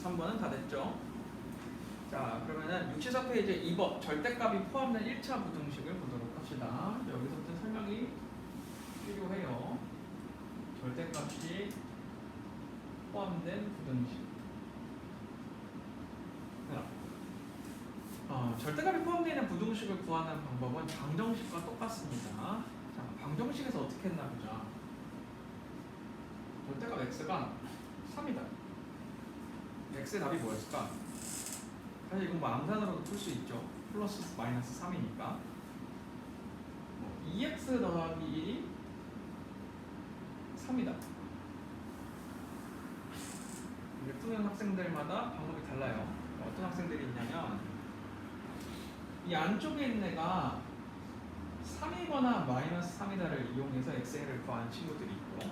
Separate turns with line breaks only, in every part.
3번은 다 됐죠? 자, 그러면은 64페이지 2번 절대값이 포함된 1차 부등식을 보도록 합시다. 여기서부터 설명이 필요해요. 절대값이 포함된 부등식. 절대값이 포함되어 있는 부등식을 구하는 방법은 방정식과 똑같습니다. 자, 방정식에서 어떻게 했나 보자. 절대값 x가 3이다. x의 답이 뭐였을까? 사실 이건 뭐 암산으로도 풀 수 있죠. 플러스 마이너스 3이니까 2x 더하기 1이 3이다. 이제 푸는 학생들마다 방법이 달라요. 어떤 학생들이 있냐면 이 안쪽에 있는 애가 3이거나 마이너스 3이다를 이용해서 x의 해를 구하는 친구들이 있고,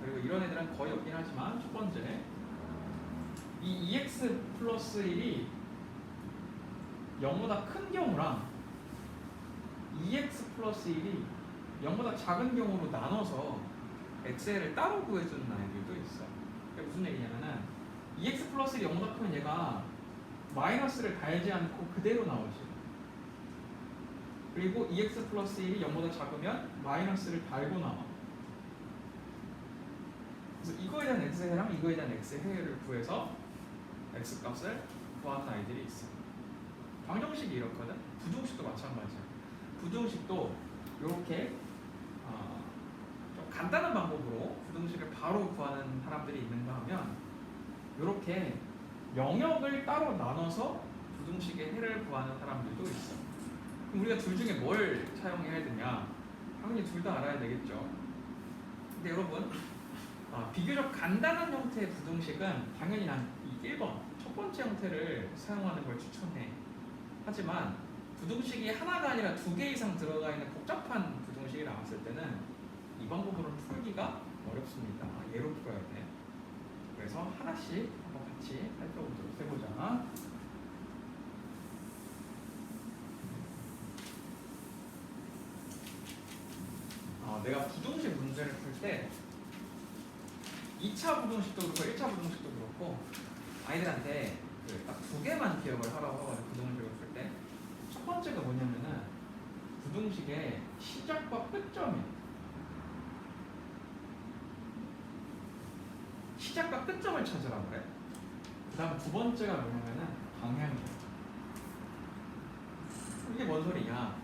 그리고 이런 애들은 거의 없긴 하지만 첫 번째 이 2x 플러스 1이 0보다 큰 경우랑 2x 플러스 1이 0보다 작은 경우로 나눠서 x를 따로 구해주는 아이들도 있어. 그게 무슨 얘기냐면은 2x 플러스 1이 0보다 크면 얘가 마이너스를 달지 않고 그대로 나오지. 그리고 2x 플러스 1이 0보다 작으면 마이너스를 달고 나와. 그래서 이거에 대한 x의 해랑 이거에 대한 x의 해를 구해서 x 값을 구하는 아이들이 있어. 방정식이 이렇거든. 부등식도 마찬가지야. 부등식도 이렇게 좀 간단한 방법으로 부등식을 바로 구하는 사람들이 있는가 하면 이렇게 영역을 따로 나눠서 부등식의 해를 구하는 사람들도 있어. 그럼 우리가 둘 중에 뭘 사용해야 되냐? 당연히 둘 다 알아야 되겠죠. 근데 여러분 비교적 간단한 형태의 부등식은 당연히 난 이 1번 첫 번째 형태를 사용하는 걸 추천해. 하지만 부등식이 하나가 아니라 2개 이상 들어가 있는 복잡한 부등식이 나왔을 때는 이 방법으로는 풀기가 어렵습니다. 예로 풀어야 돼. 그래서 하나씩 한번 같이 살펴보도록 해보자. 내가 부등식 문제를 풀 때 2차 부등식도 그렇고 1차 부등식도 그렇고 아이들한테 딱 2개만 기억을 하라고 하거든. 부등식을 풀 때 첫 번째가 뭐냐면은 부등식의 시작과 끝점이야. 시작과 끝점을 찾으라고 그래. 그 다음 두 번째가 뭐냐면은 방향이야. 이게 뭔 소리냐?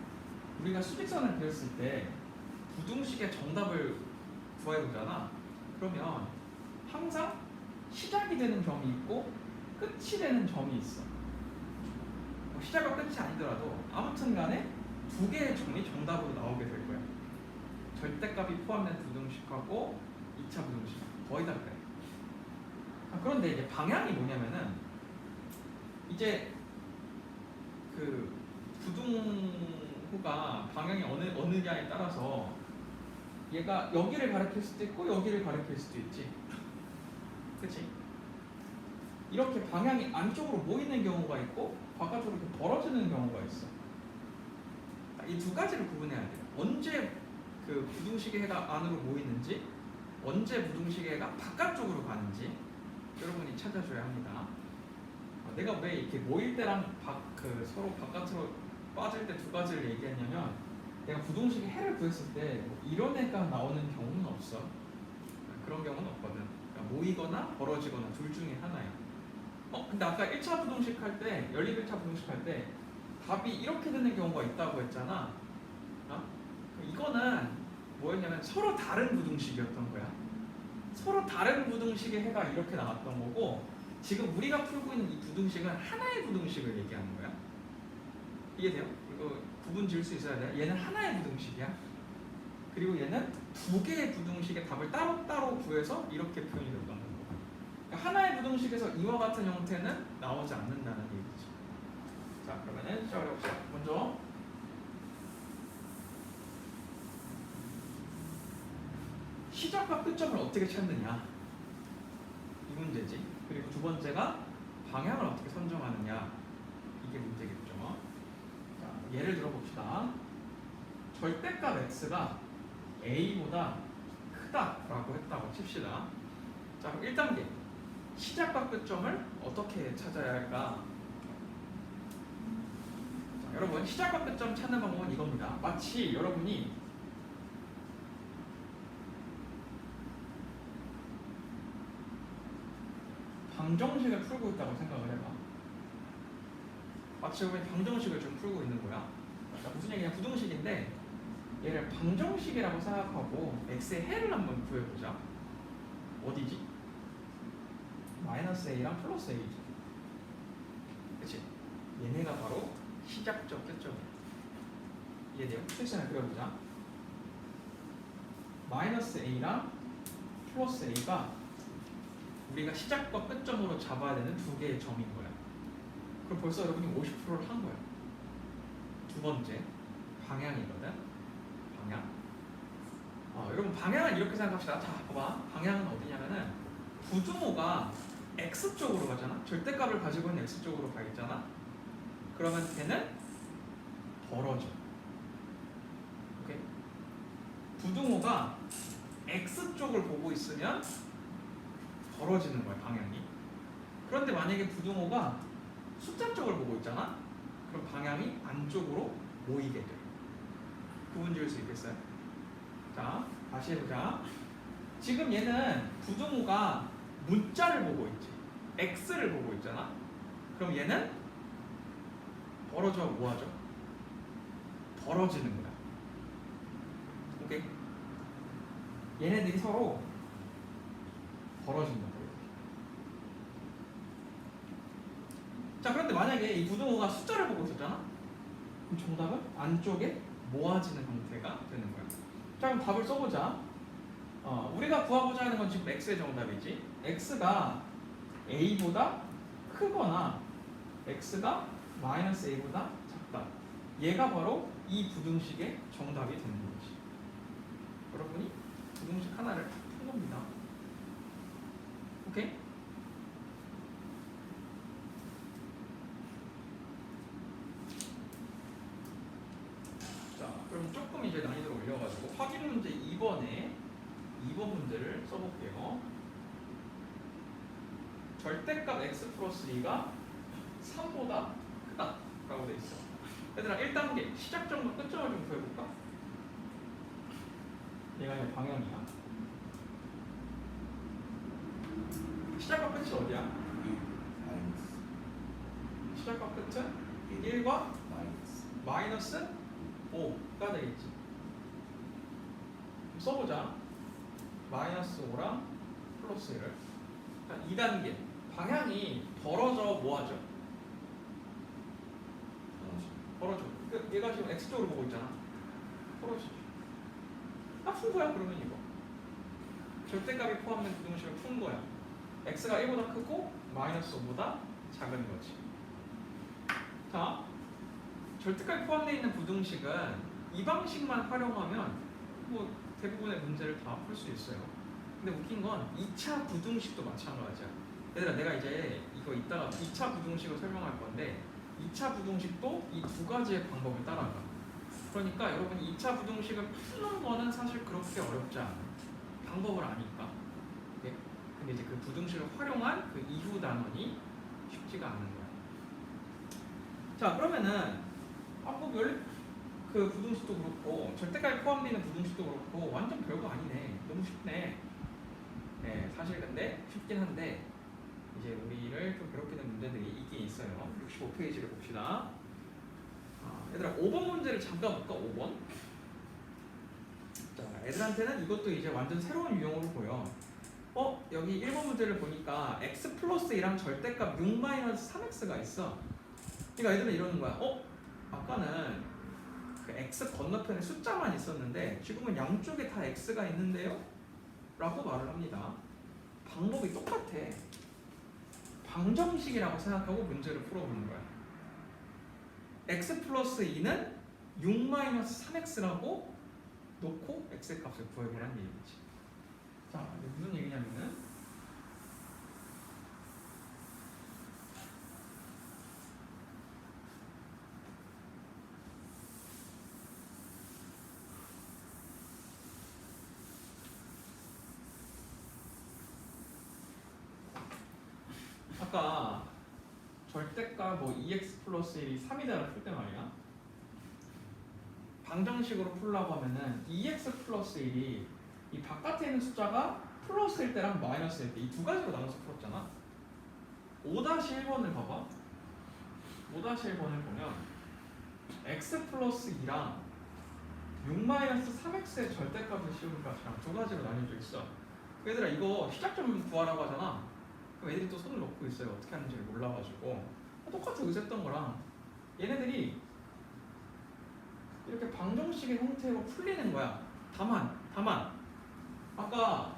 우리가 수직선을 그렸을 때 부등식의 정답을 구해보잖아. 그러면 항상 시작이 되는 점이 있고 끝이 되는 점이 있어. 시작과 끝이 아니더라도 아무튼 간에 2개의 점이 정답으로 나오게 될 거야. 절대값이 포함된 부등식하고 2차 부등식 거의 다 그래. 그런데 이제 방향이 뭐냐면은 이제 그 부등호가 방향이 어느냐에 따라서 얘가 여기를 가리킬 수도 있고 여기를 가리킬 수도 있지. 그치? 이렇게 방향이 안쪽으로 모이는 경우가 있고 바깥으로 이렇게 벌어지는 경우가 있어. 이 두 가지를 구분해야 돼요. 언제 그 부등식의 해가 안으로 모이는지, 언제 부등식의 해가 바깥쪽으로 가는지 여러분이 찾아줘야 합니다. 내가 왜 이렇게 모일 때랑 서로 바깥으로 빠질 때 두 가지를 얘기했냐면, 내가 부등식의 해를 구했을 때 이런 해가 나오는 경우는 없어. 그런 경우는 없거든. 그러니까 모이거나 벌어지거나 둘 중에 하나야. 근데 아까 1차 부등식 할 때, 연립 1차 부등식 할 때 답이 이렇게 되는 경우가 있다고 했잖아. 이거는 뭐였냐면 서로 다른 부등식이었던 거야. 서로 다른 부등식의 해가 이렇게 나왔던 거고, 지금 우리가 풀고 있는 이 부등식은 하나의 부등식을 얘기하는 거야. 이해돼요? 이거 구분 지을 수 있어야 돼. 얘는 하나의 부등식이야. 그리고 얘는 2개의 부등식의 답을 따로따로 구해서 이렇게 표현이 된다는 거야. 그러니까 하나의 부등식에서 이와 같은 형태는 나오지 않는다는 얘기죠. 자, 그러면은 시작해봅시다. 먼저 시작과 끝점을 어떻게 찾느냐, 이 문제지. 그리고 두 번째가 방향을 어떻게 선정하느냐, 이게 문제겠죠. 자, 예를 들어봅시다. 절대값 x가 a보다 크다라고 했다고 칩시다. 자, 그럼 1단계 시작과 끝점을 어떻게 찾아야 할까? 자, 여러분 시작과 끝점 찾는 방법은 이겁니다. 마치 여러분이 방정식을 풀고 있다고 생각을 해봐. 마치 여러분이 방정식을 좀 풀고 있는 거야. 자, 무슨 얘기냐? 부등식인데 얘를 방정식이라고 생각하고 x의 해를 한번 구해보자. 어디지? 마이너스 a랑 플러스 a지. 그치? 얘네가 바로 시작점, 끝점이야. 이해돼요? 섹션을 그려보자. 마이너스 a랑 플러스 a가 우리가 시작과 끝점으로 잡아야 되는 두 개의 점인 거야. 그럼 벌써 여러분이 50%를 한 거야. 두 번째 방향이거든. 방향. 여러분 방향은 이렇게 생각합시다. 자, 봐봐. 방향은 어디냐면은 부등호가 x 쪽으로 가잖아. 절대값을 가지고 있는 x 쪽으로 가 있잖아. 그러면 걔는 벌어져. 오케이? 부등호가 x 쪽을 보고 있으면 벌어지는 거야, 방향이. 그런데 만약에 부등호가 숫자 쪽을 보고 있잖아. 그럼 방향이 안쪽으로 모이게 돼. 구분 지을 수 있겠어요? 자, 다시 해보자. 지금 얘는 부등호가 문자를 보고 있지. x를 보고 있잖아. 그럼 얘는 벌어져 뭐하죠? 벌어지는 거야. 오케이? 얘네들이 서로 벌어진다고. 자, 그런데 만약에 이 부등호가 숫자를 보고 있었잖아. 그럼 정답은 안쪽에 모아지는 형태가 되는 거야. 자, 그럼 답을 써보자. 우리가 구하고자 하는 건 지금 x의 정답이지. x가 a보다 크거나 x가 마이너스 a보다 작다. 얘가 바로 이 부등식의 정답이 되는 거지. 여러분이 부등식 하나를 푼 겁니다. 오케이? 자, 그럼 조금 이제 난이도를 올려가지고 확인 문제 2번 문제를 써볼게요. 절대값 x 플러스 2가 3보다 크다 라고 돼 있어. 얘들아 1단계 시작점과 끝점을 좀 구해볼까? 얘가 이제 방향이야. 시작과 끝이 어디야? 시작과 끝은 1과 마이너스 5가 되겠지. 써보자. 마이너스 5랑 플러스 1을. 2단계 방향이 벌어져 뭐하죠? 벌어져. 얘가 지금 x쪽으로 보고 있잖아. 벌어지죠. 푼 거야 그러면 이거. 절대값이 포함된 부등식을 푼 거야. x가 1보다 크고 마이너스 5보다 작은 거지. 자, 절대값이 포함되어 있는 부등식은 이 방식만 활용하면 뭐 대부분의 문제를 다 풀 수 있어요. 근데 웃긴 건 2차 부등식도 마찬가지야. 얘들아 내가 이제 이거 이따가 2차 부등식을 설명할 건데 2차 부등식도 이 두 가지의 방법을 따라가. 그러니까 여러분이 2차 부등식을 푸는 거는 사실 그렇게 어렵지 않아. 방법을 아니까. 네? 근데 이제 그 부등식을 활용한 그 이후 단원이 쉽지가 않은 거야. 자, 그러면은 그 부등식도 그렇고 절대값이 포함되어 있는 부등식도 그렇고 완전 별거 아니네. 너무 쉽네. 네, 사실 근데 쉽긴 한데 이제 우리를 좀 괴롭히는 문제들이 있긴 있어요. 65페이지를 봅시다. 얘들아 5번 문제를 잠깐 볼까? 5번. 자, 애들한테는 이것도 이제 완전 새로운 유형으로 보여. 여기 1번 문제를 보니까 x 플러스 2랑 절대값 6-3x가 있어. 그러니까 애들은 이러는 거야. 아까는 그 x 건너편에 숫자만 있었는데 지금은 양쪽에 다 x가 있는데요? 라고 말을 합니다. 방법이 똑같아. 방정식이라고 생각하고 문제를 풀어보는 거야. x 플러스 2는 6-3x라고 놓고 x의 값을 구해보라는 얘기지. 자, 이게 무슨 얘기냐면은 아까 절대값 뭐 2x 플러스 1이 3이다를 풀 때 말이야. 방정식으로 풀려고 하면은 2x 플러스 1이 이 바깥에 있는 숫자가 플러스일 때랑 마이너스일 때 이 두 가지로 나눠서 풀었잖아. 5-1번을 봐봐. 5-1번을 보면 x 플러스 2랑 6-3x의 절대값을 씌우는 값이랑 두 가지로 나뉘어져 있어. 얘들아 이거 시작점 구하라고 하잖아. 그럼 애들이 또 손을 놓고 있어요. 어떻게 하는지 몰라가지고. 똑같이 여기서 했던 거랑 얘네들이 이렇게 방정식의 형태로 풀리는 거야. 다만 아까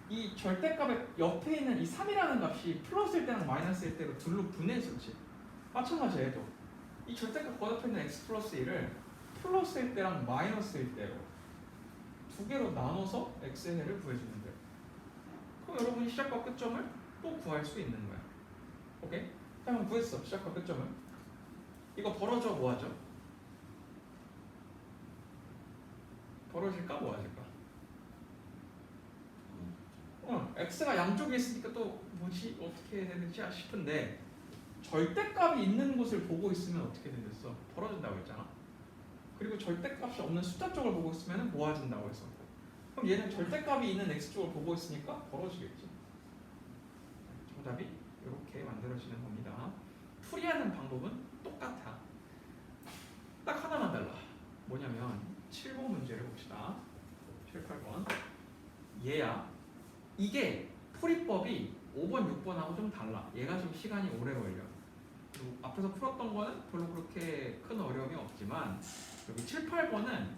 이 절대값의 옆에 있는 이 3이라는 값이 플러스일 때랑 마이너스일 때로 둘로 분해했었지. 마찬가지야 얘도. 이 절대값 거옆에 있는 x 플러스 1을 플러스일 때랑 마이너스일 때로 두 개로 나눠서 x의 해를 구해주면 돼. 그럼 여러분이 시작과 끝점을 또 구할 수 있는 거야. 오케이? 한번 구했어. 시작과 끝점을. 이거 벌어져 뭐하죠? 벌어질까 뭐하질까? x가 양쪽에 있으니까 또 뭐지? 어떻게 해야 되는지 싶은데 절대값이 있는 곳을 보고 있으면 어떻게 되겠어? 벌어진다고 했잖아. 그리고 절대값이 없는 숫자 쪽을 보고 있으면 모아진다고 했었고. 그럼 얘는 절대값이 있는 x 쪽을 보고 있으니까 벌어지겠지. 정답이 이렇게 만들어지는 겁니다. 풀이하는 방법은 똑같아. 딱 하나만 달라. 뭐냐면 7번 문제를 봅시다. 7, 8번. 얘야. 이게 풀이법이 5번, 6번하고 좀 달라. 얘가 좀 시간이 오래 걸려. 그리고 앞에서 풀었던 거는 별로 그렇게 큰 어려움이 없지만 여기 7, 8번은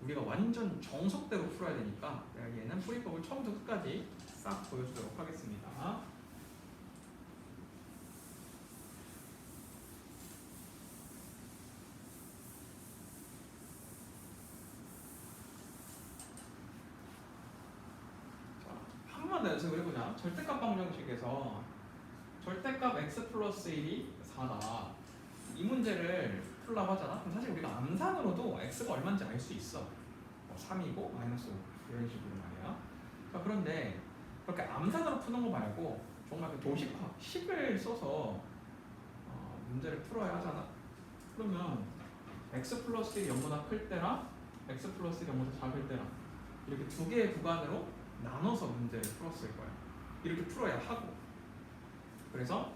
우리가 완전 정석대로 풀어야 되니까 내가 얘는 풀이법을 처음부터 끝까지 싹 보여주도록 하겠습니다. 한 번 더 연습을 해보자. 절대값 방정식에서 절대값 x 플러스 1이 4다. 이 문제를 풀라고 하잖아. 그럼 사실 우리가 암산으로도 x가 얼마인지 알 수 있어. 3이고 마이너스 5 이런 식으로 말이야. 자, 그런데 그렇게 암산으로 푸는 거 말고 정말 그 도식화, 식을 써서 문제를 풀어야 하잖아. 그러면 x 플러스 1이 0보다 클 때랑 x 플러스 1이 0보다 작을 때랑 이렇게 두 개의 구간으로 나눠서 문제를 풀었을 거야. 이렇게 풀어야 하고. 그래서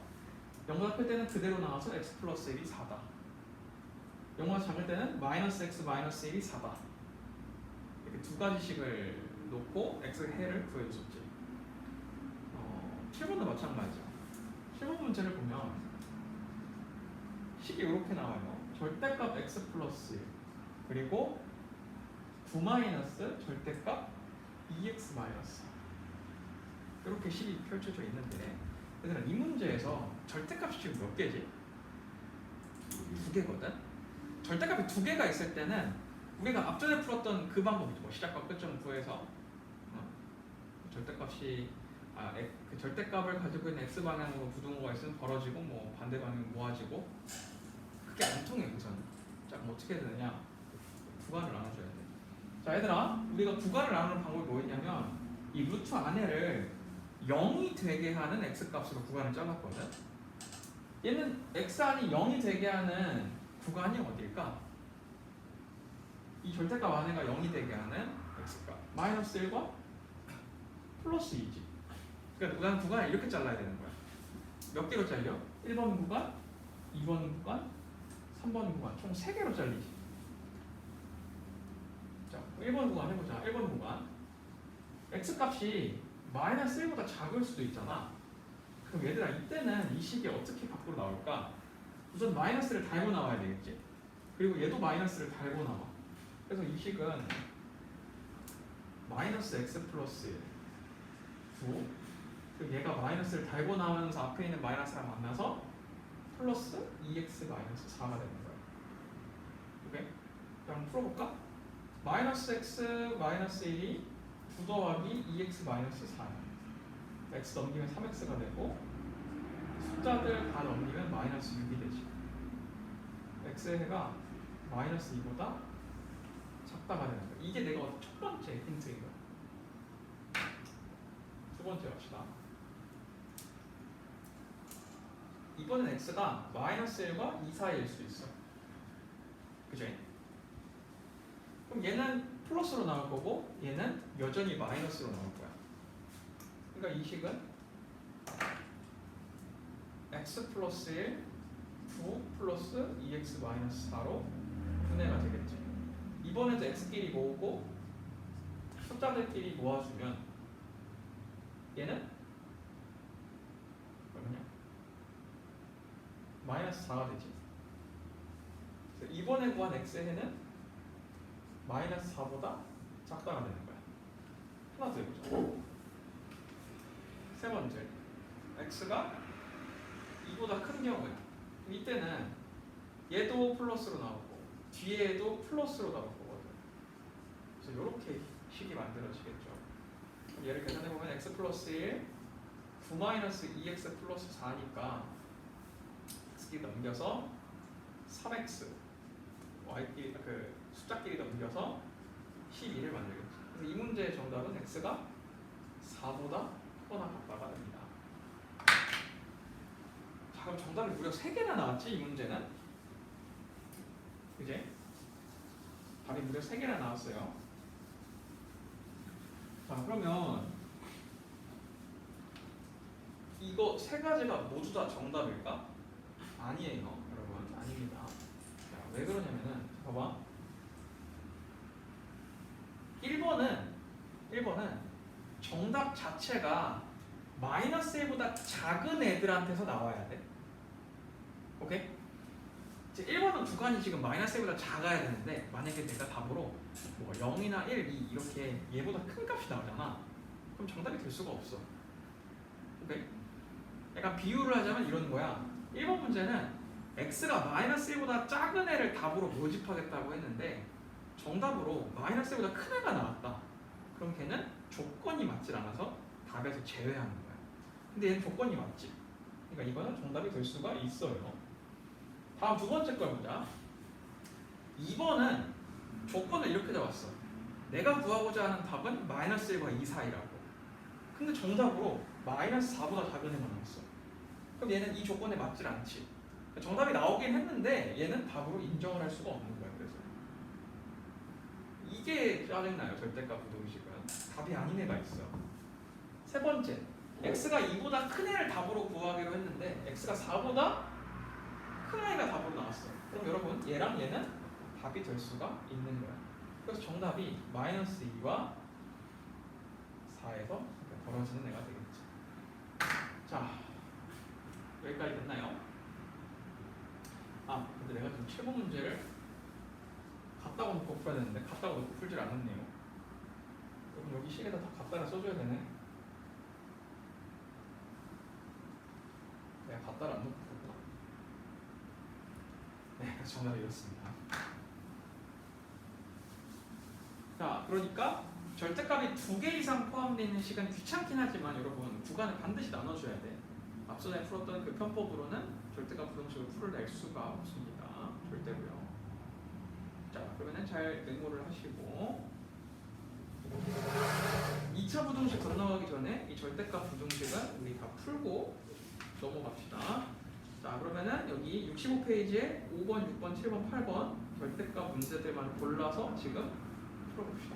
0보다 클 때는 그대로 나와서 x 플러스 1이 4다. 0보다 작을 때는 마이너스 x 마이너스 1이 4다. 이렇게 두 가지식을 놓고 x의 해를 구해줬지. 7번도 마찬가지죠. 7번 문제를 보면 식이 이렇게 나와요. 절대값 x 플러스 1 그리고 9 마이너스 절대값 2x 마이너스 이렇게 식이 펼쳐져 있는데 얘들아 이 문제에서 절대값이 지금 몇 개지? 두 개거든? 절대값이 두 개가 있을 때는 우리가 앞전에 풀었던 그 방법이죠. 뭐 시작과 끝점 구해서 절대값이 그 절대값을 가지고 있는 x 방향으로 부등호가 있으면 벌어지고 뭐 반대 방향 모아지고 그게 안 통해 우선. 자 그럼 어떻게 해야 되느냐? 구간을 나눠줘야 돼. 자 얘들아 우리가 구간을 나누는 방법이 뭐였냐면 이 루트 안에를 0이 되게 하는 x값으로 구간을 잘랐거든. 얘는 x 안이 0이 되게 하는 구간이 어딜까? 이 절대값 안에가 0이 되게 하는 x값 마이너스 1과 플러스 2지. 그러니까 구간을 이렇게 잘라야 되는 거야. 몇 개로 잘려? 1번 구간, 2번 구간, 3번 구간 총 3개로 잘리지. 자 1번 구간 해보자. 1번 구간 x값이 마이너스 1보다 작을 수도 있잖아. 그럼 얘들아 이때는 이 식이 어떻게 밖으로 나올까? 우선 마이너스를 달고 나와야 되겠지. 그리고 얘도 마이너스를 달고 나와. 그래서 이 식은 마이너스 x 플러스 1 9 그리고 얘가 마이너스를 달고 나오면서 앞에 있는 마이너스랑 만나서 플러스 2x 마이너스 4가 되는 거야. 오케이? 그럼 풀어볼까? 마이너스 x 마이너스 1이 9 더하기 2x 마이너스 4야. x 넘기면 3x가 되고 숫자들 다 넘기면 마이너스 6이 되지. x의 해가 마이너스 2보다 작다가 되는 거야. 이게 내가 첫 번째 힌트인 거야. 두 번째 갑시다. 이번엔 x가 마이너스 1과 2 사이일 수 있어. 그죠? 그럼 얘는 플러스로 나올 거고 얘는 여전히 마이너스로 나올 거야. 그러니까 이 식은 x 플러스 1, 9 플러스 2x 마이너스 4로 분해가 되겠지. 이번에도 x끼리 모으고 숫자들끼리 모아주면 얘는 그러면요 마이너스 4가 되지. 그래서 이번에 구한 x해는 마이너스 4보다 작다가 되는 거야. 하나 더 해보자. 세 번째, x가 2보다 큰 경우에 이때는 얘도 플러스로 나오고 뒤에도 플러스로 나올 거거든. 그래서 이렇게 식이 만들어지겠죠. 그럼 얘를 계산해보면 x 플러스 1, 9 마이너스 2x 플러스 4니까 x끼리 넘겨서 3x y끼리 그 숫자끼리 넘겨서 12를 만들겠죠. 그래서 이 문제의 정답은 x가 4보다 크거나 같다가 됩니다. 자, 그럼 정답이 무려 3개나 나왔지 이 문제는? 그제? 답이 무려 3개나 나왔어요. 자, 그러면 이거 세 가지가 모두 다 정답일까? 아니에요, 여러분. 아닙니다. 자, 왜 그러냐면은 봐봐. 1번은 정답 자체가 마이너스 1보다 작은 애들한테서 나와야 돼. 오케이? 1번은 구간이 지금 마이너스 1보다 작아야 되는데 만약에 내가 답으로 뭐 0이나 1, 2 이렇게 얘보다 큰 값이 나오잖아. 그럼 정답이 될 수가 없어. 오케이? 약간 비유를 하자면 이런 거야. 1번 문제는 x가 마이너스 1보다 작은 애를 답으로 모집하겠다고 했는데 정답으로 마이너스 1보다 큰 애가 나왔다. 그럼 걔는 조건이 맞질 않아서 답에서 제외하는 거야. 근데 얘는 조건이 맞지. 그러니까 이거는 정답이 될 수가 있어요. 다음 두 번째 걸 보자. 2번은 조건을 이렇게 잡았어. 내가 구하고자 하는 답은 마이너스 1과 2 사이라고. 근데 정답으로 마이너스 4보다 작은 애만 나왔어. 그럼 얘는 이 조건에 맞질 않지. 정답이 나오긴 했는데 얘는 답으로 인정을 할 수가 없는 거야. 그래서 이게 짜증나요. 절대값 부등식은 답이 아닌 애가 있어. 세 번째, x가 2보다 큰 애를 답으로 구하기로 했는데 x가 4보다 큰 아이가 답으로 나왔어. 그럼 여러분 얘랑 얘는 답이 될 수가 있는 거야. 그래서 정답이 마이너스 2와 4에서 벌어지는 애가 되겠지. 자, 여기까지 됐나요? 아, 근데 내가 지금 7번 문제를 갖다 놓고 풀어야 되는데 갖다 놓고 풀질 않았네요. 그럼 여기 식에다 다 갖다가 써줘야 되네. 내가 갖다를 안 놓고 풀었구나. 네, 그래서 정답이 이렇습니다. 자, 그러니까 절대값이 2개 이상 포함되어 있는 식은 귀찮긴 하지만 여러분 구간을 반드시 나눠줘야 돼. 앞서에 풀었던 그 편법으로는 절대값 부등식을 풀어낼 수가 없습니다. 절대고요. 자, 그러면은 잘 메모를 하시고 2차 부등식 건너가기 전에 이 절대값 부등식은 우리 다 풀고 넘어갑시다. 자, 그러면은 여기 65페이지에 5번, 6번, 7번, 8번 절대값 문제들만 골라서 지금 풀어봅시다.